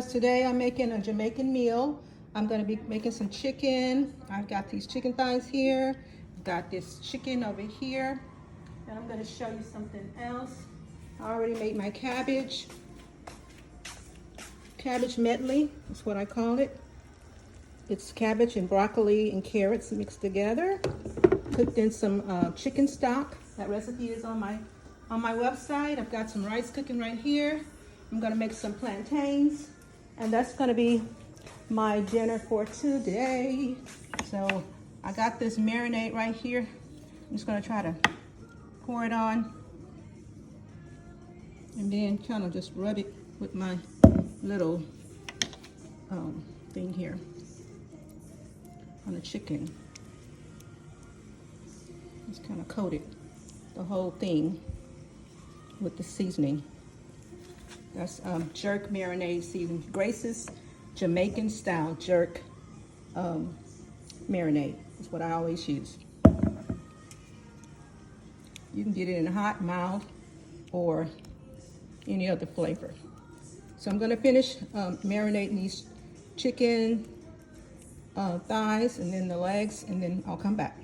Today I'm making a Jamaican meal. I'm going to be making some chicken. I've got these chicken thighs here. I've got this chicken over here. And I'm going to show you something else. I already made my cabbage. Cabbage medley is what I call it. It's cabbage and broccoli and carrots mixed together. Cooked in some chicken stock. That recipe is on my website. I've got some rice cooking right here. I'm going to make some plantains. And that's going to be my dinner for today. So I got this marinade right here. I'm just going to try to pour it on. And then kind of just rub it with my little thing here on the chicken. Just kind of coat it, the whole thing, with the seasoning. That's jerk marinade seasoning. Grace's Jamaican style jerk marinade is what I always use. You can get it in hot, mild, or any other flavor. So I'm going to finish marinating these chicken thighs and then the legs, and then I'll come back.